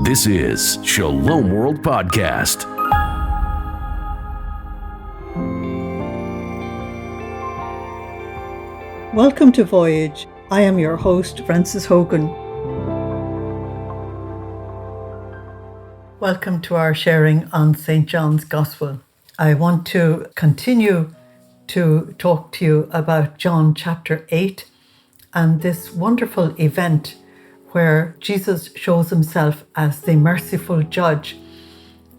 This is Shalom World Podcast. Welcome to Voyage. I am your host, Francis Hogan. Welcome to our sharing on St. John's Gospel. I want to continue to talk to you about John chapter 8 and this wonderful event where Jesus shows himself as the merciful judge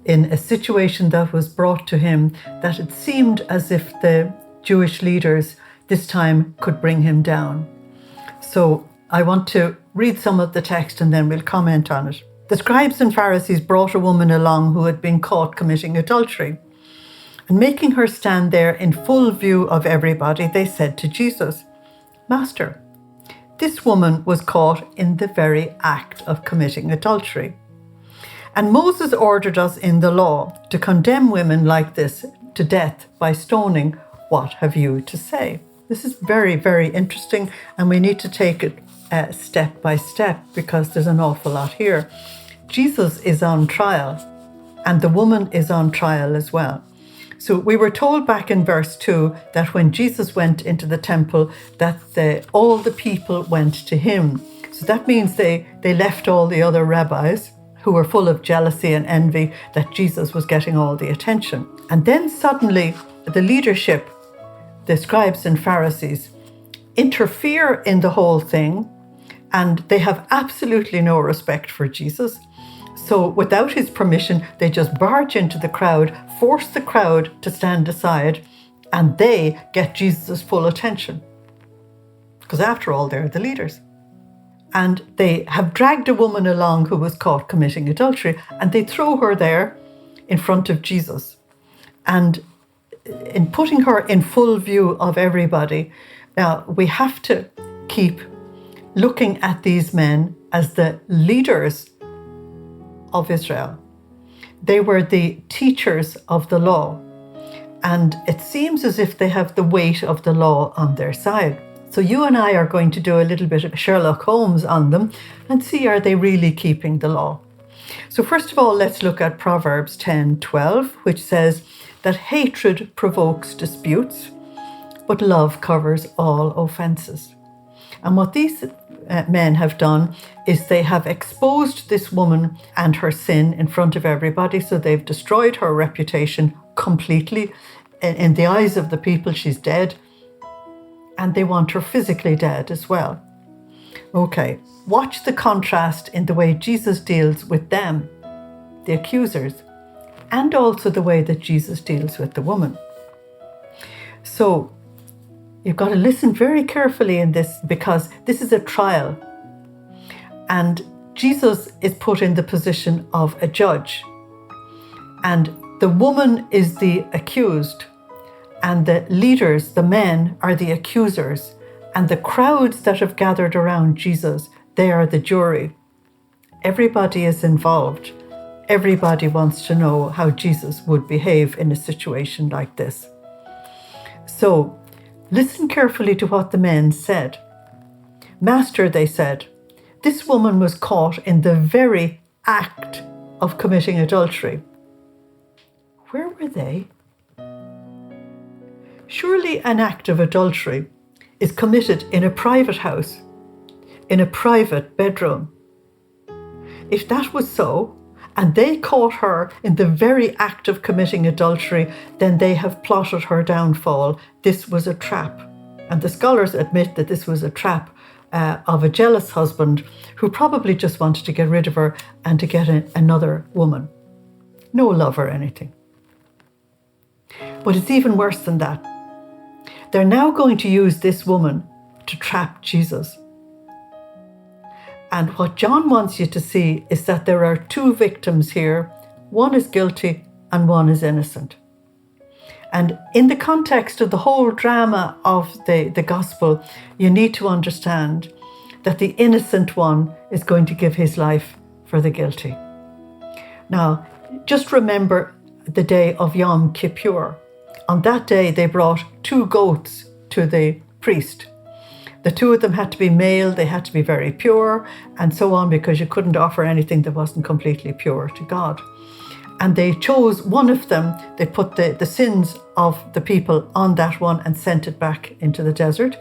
in a situation that was brought to him that it seemed as if the Jewish leaders this time could bring him down. So I want to read some of the text and then we'll comment on it. The scribes and Pharisees brought a woman along who had been caught committing adultery. And making her stand there in full view of everybody, they said to Jesus, "Master, this woman was caught in the very act of committing adultery. And Moses ordered us in the law to condemn women like this to death by stoning. What have you to say?" This is very, very interesting, and we need to take it step by step because there's an awful lot here. Jesus is on trial, and the woman is on trial as well. So we were told back in verse 2 that when Jesus went into the temple, that all the people went to him. So that means they left all the other rabbis who were full of jealousy and envy that Jesus was getting all the attention. And then suddenly the leadership, the scribes and Pharisees, interfere in the whole thing, and they have absolutely no respect for Jesus. So without his permission, they just barge into the crowd, force the crowd to stand aside, and they get Jesus' full attention. Because after all, they're the leaders. And they have dragged a woman along who was caught committing adultery, and they throw her there in front of Jesus. And in putting her in full view of everybody, now we have to keep looking at these men as the leaders of Israel. They were the teachers of the law, and it seems as if they have the weight of the law on their side. So you and I are going to do a little bit of Sherlock Holmes on them and see, are they really keeping the law? So first of all, let's look at Proverbs 10:12, which says that hatred provokes disputes, but love covers all offenses. And what these men have done is they have exposed this woman and her sin in front of everybody. So they've destroyed her reputation completely. In the eyes of the people, she's dead. And they want her physically dead as well. Okay, watch the contrast in the way Jesus deals with them, the accusers, and also the way that Jesus deals with the woman. So you've got to listen very carefully in this, because this is a trial. And Jesus is put in the position of a judge. And the woman is the accused. And the leaders, the men, are the accusers. And the crowds that have gathered around Jesus, they are the jury. Everybody is involved. Everybody wants to know how Jesus would behave in a situation like this. So, listen carefully to what the men said. "Master," they said, "this woman was caught in the very act of committing adultery." Where were they? Surely an act of adultery is committed in a private house, in a private bedroom. If that was so, and they caught her in the very act of committing adultery, then they have plotted her downfall. This was a trap. And the scholars admit that this was a trap of a jealous husband who probably just wanted to get rid of her and to get another woman. No love or anything. But it's even worse than that. They're now going to use this woman to trap Jesus. And what John wants you to see is that there are two victims here. One is guilty and one is innocent. And in the context of the whole drama of the gospel, you need to understand that the innocent one is going to give his life for the guilty. Now, just remember the day of Yom Kippur. On that day, they brought 2 goats to the priest. The two of them had to be male, they had to be very pure, and so on, because you couldn't offer anything that wasn't completely pure to God. And they chose one of them, they put the sins of the people on that one and sent it back into the desert.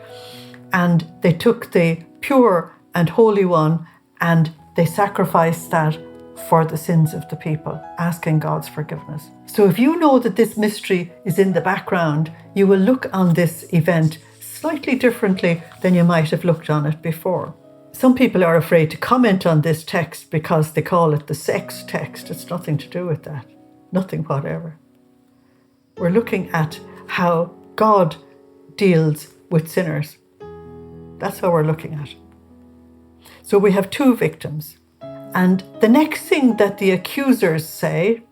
And they took the pure and holy one and they sacrificed that for the sins of the people, asking God's forgiveness. So if you know that this mystery is in the background, you will look on this event slightly differently than you might have looked on it before. Some people are afraid to comment on this text because they call it the sex text. It's nothing to do with that. Nothing whatever. We're looking at how God deals with sinners. That's how we're looking at it. So we have two victims. And the next thing that the accusers say,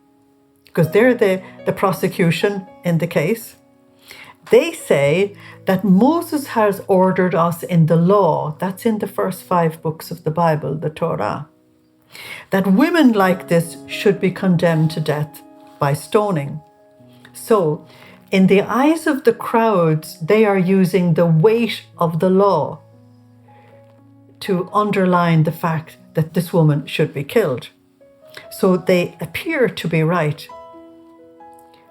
because they're the prosecution in the case, they say that Moses has ordered us in the law, that's in the first 5 books of the Bible, the Torah, that women like this should be condemned to death by stoning. So, in the eyes of the crowds, they are using the weight of the law to underline the fact that this woman should be killed. So they appear to be right.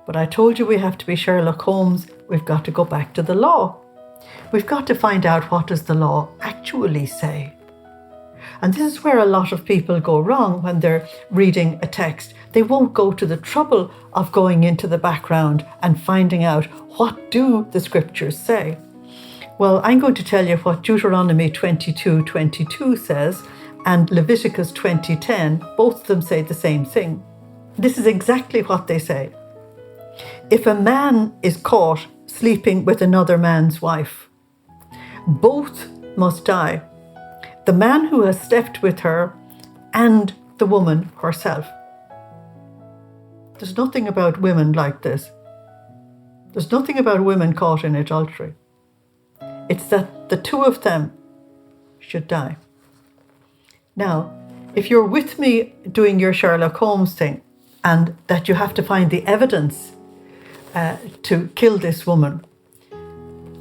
But I told you we have to be Sherlock Holmes. We've got to go back to the law. We've got to find out, what does the law actually say? And this is where a lot of people go wrong when they're reading a text. They won't go to the trouble of going into the background and finding out, what do the scriptures say? Well, I'm going to tell you what Deuteronomy 22:22 says and Leviticus 20:10, both of them say the same thing. This is exactly what they say. If a man is caught sleeping with another man's wife, both must die, the man who has slept with her and the woman herself. There's nothing about women like this. There's nothing about women caught in adultery. It's that the two of them should die. Now, if you're with me doing your Sherlock Holmes thing, and that you have to find the evidence to kill this woman,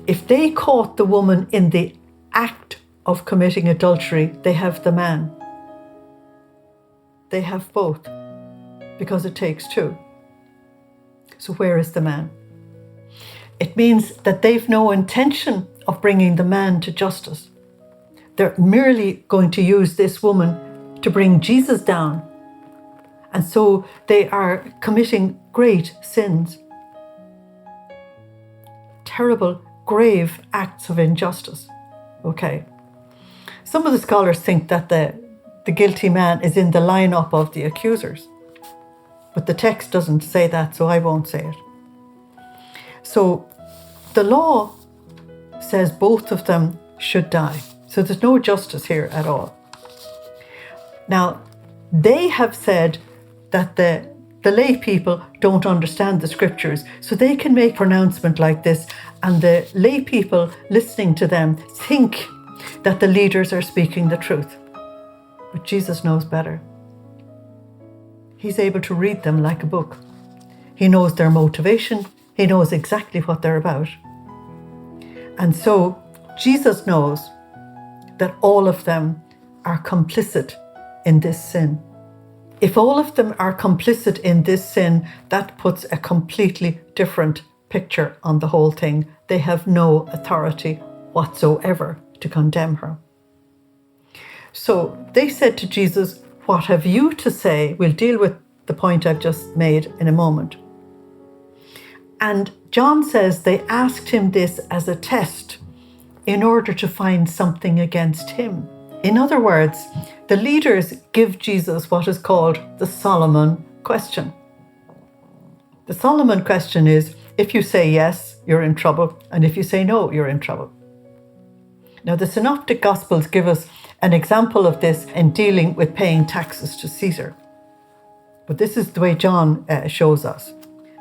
if they caught the woman in the act of committing adultery, they have the man. They have both, because it takes two. So where is the man? It means that they've no intention of bringing the man to justice. They're merely going to use this woman to bring Jesus down. And so they are committing great sins. Terrible, grave acts of injustice. Okay. Some of the scholars think that the guilty man is in the lineup of the accusers. But the text doesn't say that, so I won't say it. So the law says both of them should die. So there's no justice here at all. Now, they have said that the lay people don't understand the scriptures, so they can make pronouncement like this, and the lay people listening to them think that the leaders are speaking the truth. But Jesus knows better. He's able to read them like a book. He knows their motivation. He knows exactly what they're about. And so Jesus knows that all of them are complicit in this sin. If all of them are complicit in this sin, that puts a completely different picture on the whole thing. They have no authority whatsoever to condemn her. So they said to Jesus, "What have you to say?" We'll deal with the point I've just made in a moment. And John says they asked him this as a test in order to find something against him. In other words, the leaders give Jesus what is called the Solomon question. The Solomon question is, if you say yes, you're in trouble, and if you say no, you're in trouble. Now, the Synoptic Gospels give us an example of this in dealing with paying taxes to Caesar. But this is the way John shows us.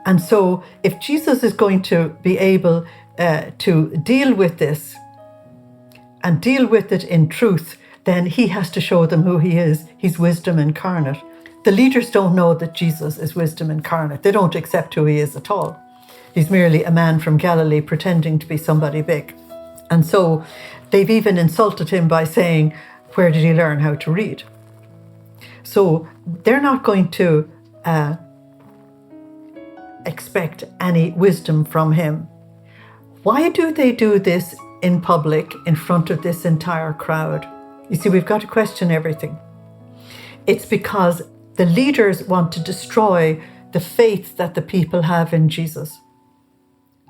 And so if Jesus is going to be able to deal with this and deal with it in truth, then he has to show them who he is. He's wisdom incarnate. The leaders don't know that Jesus is wisdom incarnate. They don't accept who he is at all. He's merely a man from Galilee pretending to be somebody big. And so They've even insulted him by saying, where did he learn how to read? So they're not going to expect any wisdom from him. Why do they do this in public in front of this entire crowd? You see, we've got to question everything. It's because the leaders want to destroy the faith that the people have in Jesus.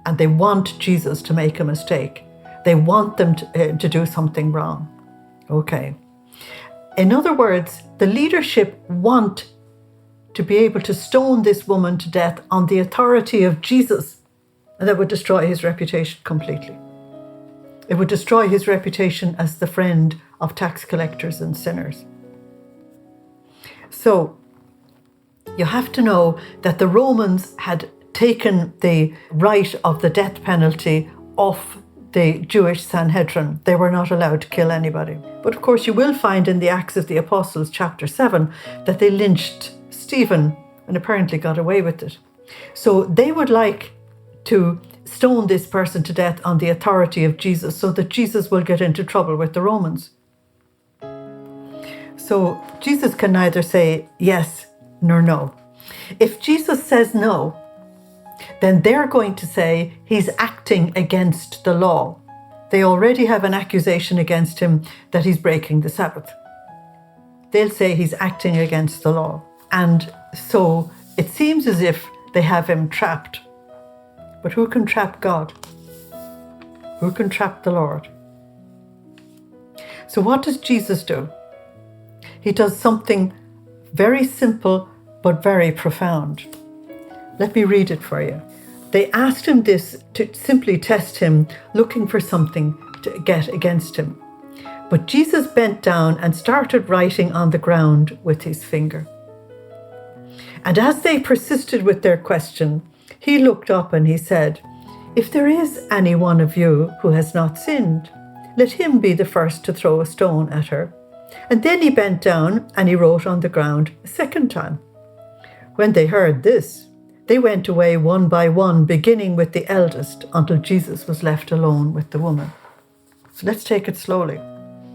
And they want Jesus to make a mistake. They want them to do something wrong. Okay. In other words, the leadership want to be able to stone this woman to death on the authority of Jesus, and that would destroy his reputation completely. It would destroy his reputation as the friend of tax collectors and sinners. So you have to know that the Romans had taken the right of the death penalty off the Jewish Sanhedrin. They were not allowed to kill anybody. But of course you will find in the Acts of the Apostles chapter 7 that they lynched Stephen and apparently got away with it. So they would like to stone this person to death on the authority of Jesus so that Jesus will get into trouble with the Romans. So Jesus can neither say yes nor no. If Jesus says no, then they're going to say he's acting against the law. They already have an accusation against him that he's breaking the Sabbath. They'll say he's acting against the law. And so it seems as if they have him trapped. But who can trap God? Who can trap the Lord? So what does Jesus do? He does something very simple but very profound. Let me read it for you. They asked him this to simply test him, looking for something to get against him. But Jesus bent down and started writing on the ground with his finger. And as they persisted with their question, he looked up and he said, "If there is any one of you who has not sinned, let him be the first to throw a stone at her." And then he bent down and he wrote on the ground a second time. When they heard this, they went away one by one, beginning with the eldest, until Jesus was left alone with the woman. So let's take it slowly.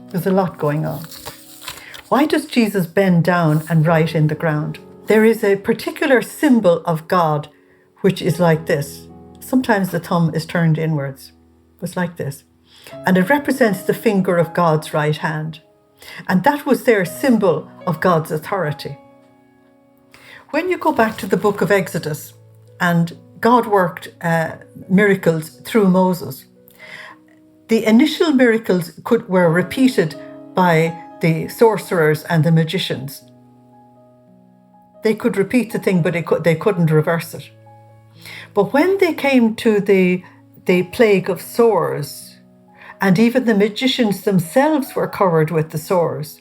There's a lot going on. Why does Jesus bend down and write in the ground? There is a particular symbol of God which is like this. Sometimes the thumb is turned inwards. It's like this. And it represents the finger of God's right hand. And that was their symbol of God's authority. When you go back to the book of Exodus, and God worked miracles through Moses, the initial miracles were repeated by the sorcerers and the magicians. They could repeat the thing, but they couldn't reverse it. But when they came to the plague of sores, and even the magicians themselves were covered with the sores,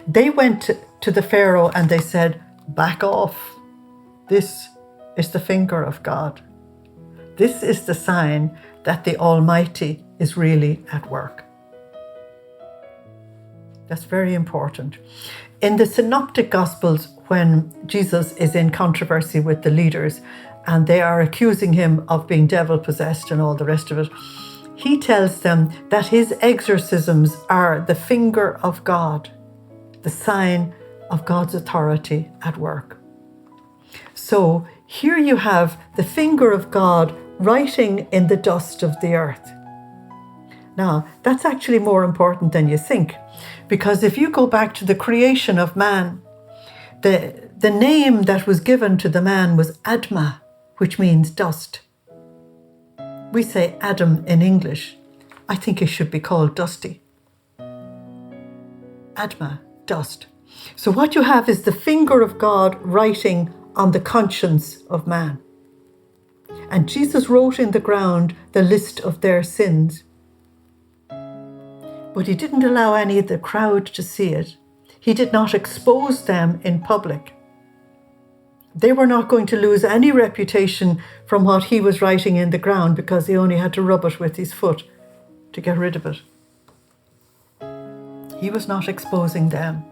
they went to the Pharaoh and they said, "Back off. This is the finger of God. This is the sign that the Almighty is really at work." That's very important. In the Synoptic Gospels, when Jesus is in controversy with the leaders and they are accusing him of being devil-possessed and all the rest of it, he tells them that his exorcisms are the finger of God, the sign of God's authority at work. So here you have the finger of God writing in the dust of the earth. Now, that's actually more important than you think, because if you go back to the creation of man, the name that was given to the man was Adma, which means dust. We say Adam in English. I think it should be called Dusty. Adma, dust. So what you have is the finger of God writing on the conscience of man. And Jesus wrote in the ground the list of their sins. But he didn't allow any of the crowd to see it. He did not expose them in public. They were not going to lose any reputation from what he was writing in the ground because he only had to rub it with his foot to get rid of it. He was not exposing them.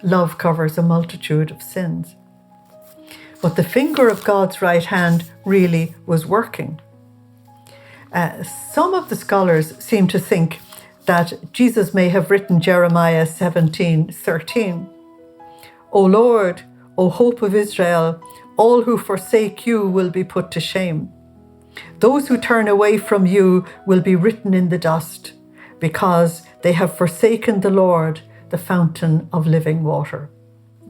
Love covers a multitude of sins. But the finger of God's right hand really was working. Some of the scholars seem to think that Jesus may have written Jeremiah 17:13. O Lord, O hope of Israel, all who forsake you will be put to shame. Those who turn away from you will be written in the dust, because they have forsaken the Lord, the fountain of living water.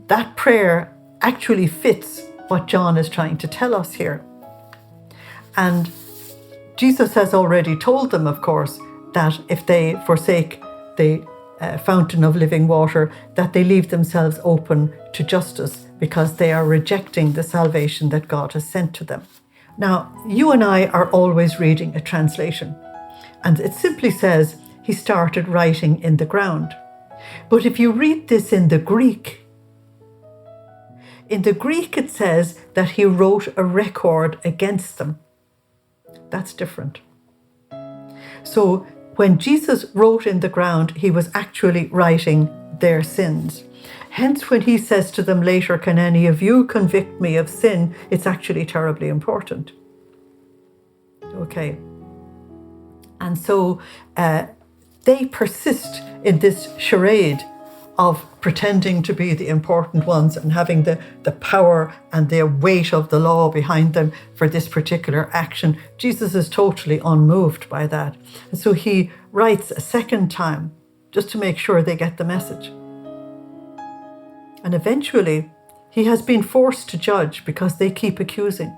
That prayer actually fits what John is trying to tell us here. And Jesus has already told them, of course, that if they forsake the fountain of living water, that they leave themselves open to justice because they are rejecting the salvation that God has sent to them. Now, you and I are always reading a translation, and it simply says, he started writing in the ground. But if you read this in the Greek it says that he wrote a record against them. That's different. So when Jesus wrote in the ground, he was actually writing their sins. Hence, when he says to them later, can any of you convict me of sin? It's actually terribly important. Okay. And so they persist in this charade of pretending to be the important ones and having the power and the weight of the law behind them for this particular action. Jesus is totally unmoved by that. And so he writes a second time just to make sure they get the message. And eventually he has been forced to judge because they keep accusing.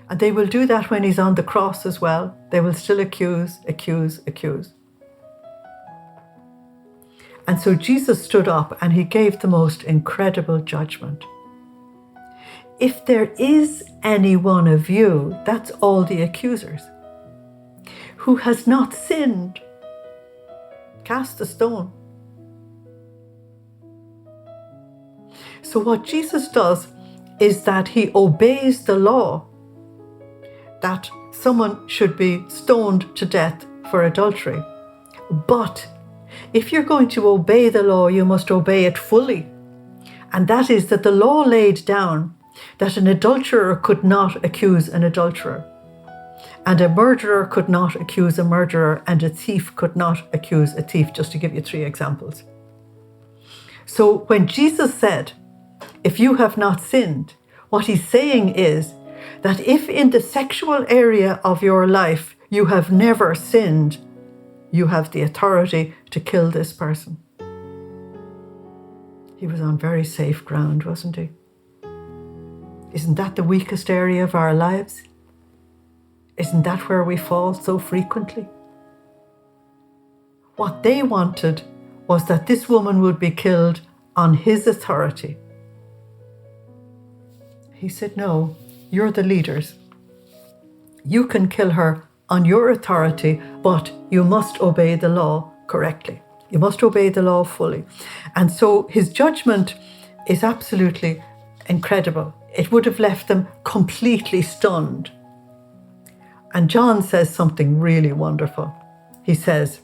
And they will do that when he's on the cross as well. They will still accuse. And so Jesus stood up and he gave the most incredible judgment. If there is any one of you, that's all the accusers, who has not sinned, cast a stone. So what Jesus does is that he obeys the law that someone should be stoned to death for adultery. But if you're going to obey the law, you must obey it fully. And that is that the law laid down that an adulterer could not accuse an adulterer, and a murderer could not accuse a murderer, and a thief could not accuse a thief, just to give you 3 examples. So when Jesus said, if you have not sinned, what he's saying is that if in the sexual area of your life you have never sinned, you have the authority to kill this person. He was on very safe ground, wasn't he? Isn't that the weakest area of our lives? Isn't that where we fall so frequently? What they wanted was that this woman would be killed on his authority. He said, no, you're the leaders. You can kill her on your authority, but you must obey the law correctly. You must obey the law fully. And so his judgment is absolutely incredible. It would have left them completely stunned. And John says something really wonderful. He says,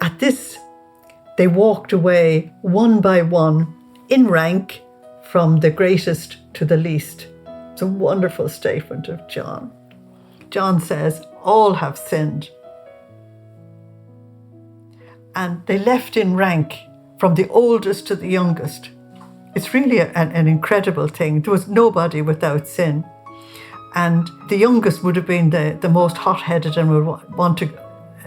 at this, they walked away one by one in rank from the greatest to the least. It's a wonderful statement of John. John says, all have sinned. And they left in rank from the oldest to the youngest. It's really an incredible thing. There was nobody without sin. And the youngest would have been the most hot-headed and would want to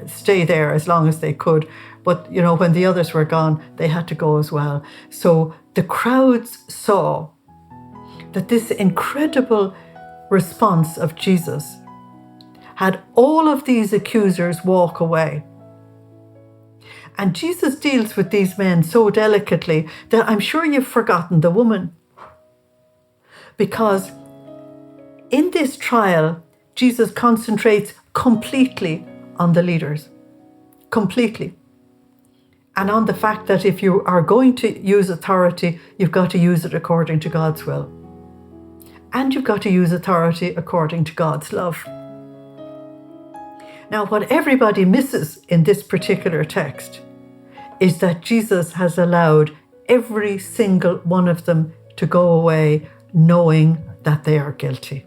stay there as long as they could. But, you know, when the others were gone, they had to go as well. So the crowds saw that this incredible response of Jesus had all of these accusers walk away. And Jesus deals with these men so delicately that I'm sure you've forgotten the woman. Because in this trial, Jesus concentrates completely on the leaders. Completely. And on the fact that if you are going to use authority, you've got to use it according to God's will. And you've got to use authority according to God's love. Now, what everybody misses in this particular text is that Jesus has allowed every single one of them to go away knowing that they are guilty.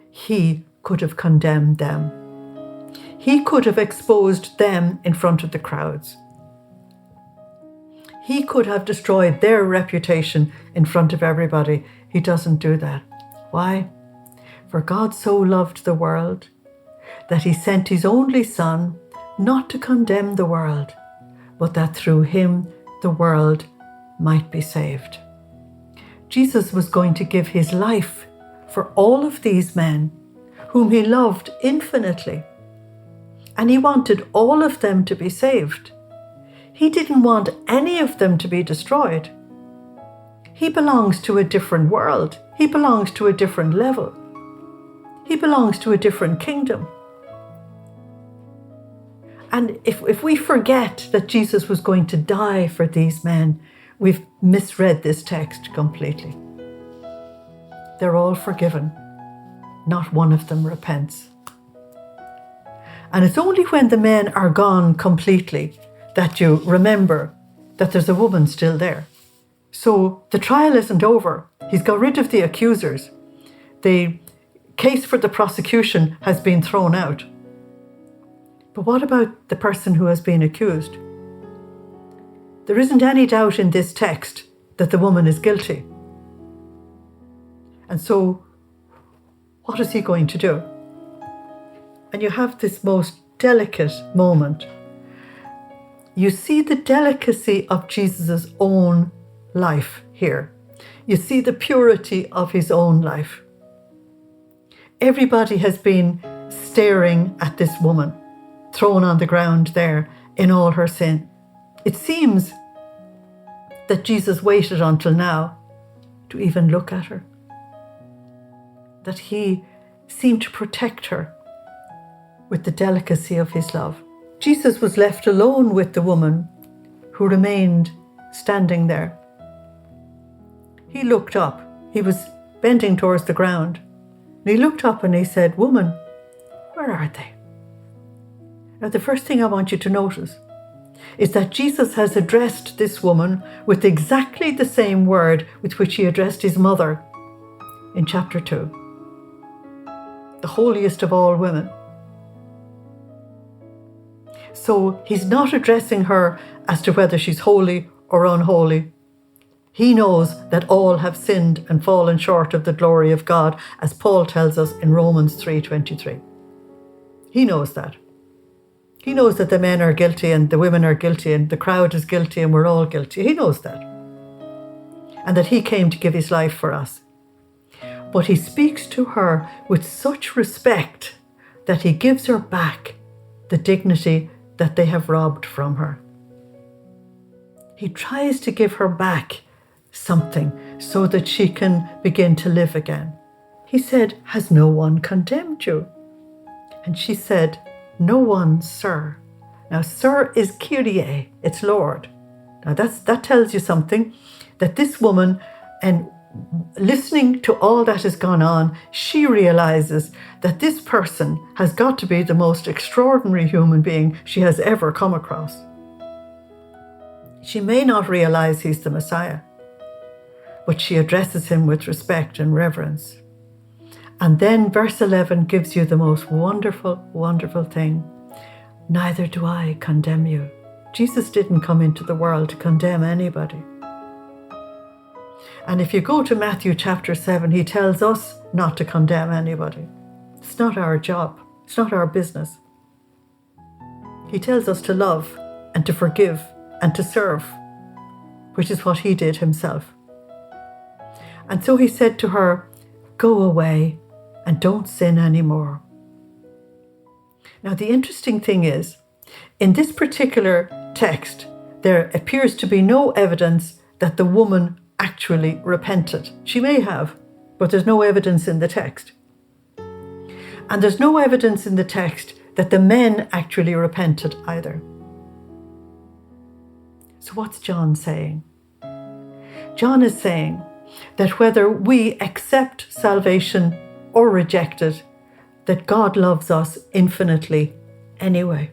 He could have condemned them He could have exposed them in front of the crowds. He could have destroyed their reputation in front of everybody. He doesn't do that. Why? For God so loved the world that he sent his only Son, not to condemn the world, but that through him the world might be saved. Jesus was going to give his life for all of these men whom he loved infinitely. And he wanted all of them to be saved. He didn't want any of them to be destroyed. He belongs to a different world. He belongs to a different level. He belongs to a different kingdom. And if we forget that Jesus was going to die for these men, we've misread this text completely. They're all forgiven. Not one of them repents. And it's only when the men are gone completely that you remember that there's a woman still there. So the trial isn't over. He's got rid of the accusers. The case for the prosecution has been thrown out. But what about the person who has been accused? There isn't any doubt in this text that the woman is guilty. And so, what is he going to do? And you have this most delicate moment. You see the delicacy of Jesus' own life here. You see the purity of his own life. Everybody has been staring at this woman, thrown on the ground there in all her sin. It seems that Jesus waited until now to even look at her. That he seemed to protect her with the delicacy of his love. Jesus was left alone with the woman who remained standing there. He looked up. He was bending towards the ground. And he looked up and he said, "Woman, where are they?" Now, the first thing I want you to notice is that Jesus has addressed this woman with exactly the same word with which he addressed his mother in chapter 2. The holiest of all women. So he's not addressing her as to whether she's holy or unholy. He knows that all have sinned and fallen short of the glory of God, as Paul tells us in Romans 3:23. He knows that. He knows that the men are guilty and the women are guilty and the crowd is guilty and we're all guilty. He knows that. And that he came to give his life for us. But he speaks to her with such respect that he gives her back the dignity that they have robbed from her. He tries to give her back something so that she can begin to live again. He said, "Has no one condemned you?" And she said, "No one, sir." Now, sir is Kyrie, it's Lord. Now that tells you something, that this woman, and listening to all that has gone on, she realizes that this person has got to be the most extraordinary human being she has ever come across. She may not realize he's the Messiah, but she addresses him with respect and reverence. And then verse 11 gives you the most wonderful, wonderful thing. Neither do I condemn you. Jesus didn't come into the world to condemn anybody. And if you go to Matthew chapter 7, he tells us not to condemn anybody. It's not our job. It's not our business. He tells us to love and to forgive and to serve, which is what he did himself. And so he said to her, "Go away and don't sin anymore." Now, the interesting thing is, in this particular text, there appears to be no evidence that the woman actually repented. She may have, but there's no evidence in the text. And there's no evidence in the text that the men actually repented either. So what's John saying? John is saying that whether we accept salvation or reject it, that God loves us infinitely anyway.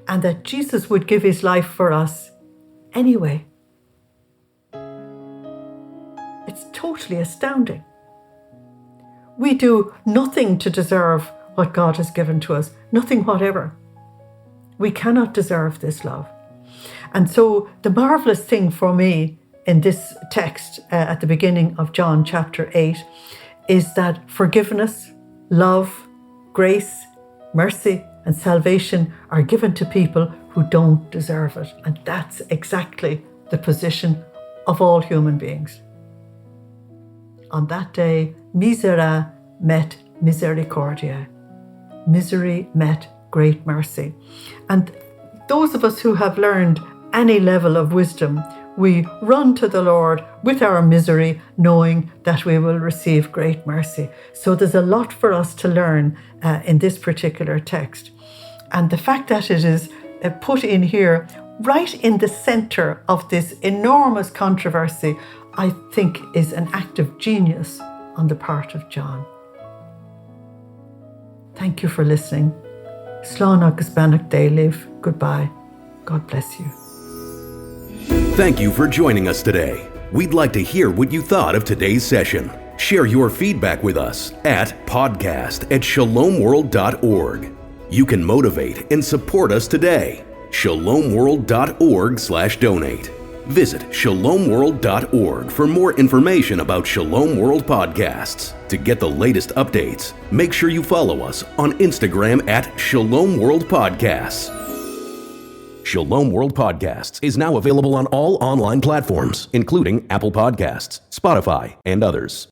And that Jesus would give his life for us anyway. It's totally astounding. We do nothing to deserve what God has given to us. Nothing whatever. We cannot deserve this love. And so the marvelous thing for me in this text at the beginning of John chapter 8 is that forgiveness, love, grace, mercy and salvation are given to people who don't deserve it. And that's exactly the position of all human beings. On that day, misera met misericordia. Misery met great mercy. And those of us who have learned any level of wisdom, we run to the Lord with our misery, knowing that we will receive great mercy. So there's a lot for us to learn in this particular text. And the fact that it is put in here, right in the center of this enormous controversy, I think is an act of genius on the part of John. Thank you for listening. Slán agus beannacht dé live. Goodbye. God bless you. Thank you for joining us today. We'd like to hear what you thought of today's session. Share your feedback with us at podcast@shalomworld.org. You can motivate and support us today. shalomworld.org/donate. Visit shalomworld.org for more information about Shalom World Podcasts. To get the latest updates, make sure you follow us on Instagram at Shalom World Podcasts. Shalom World Podcasts is now available on all online platforms, including Apple Podcasts, Spotify, and others.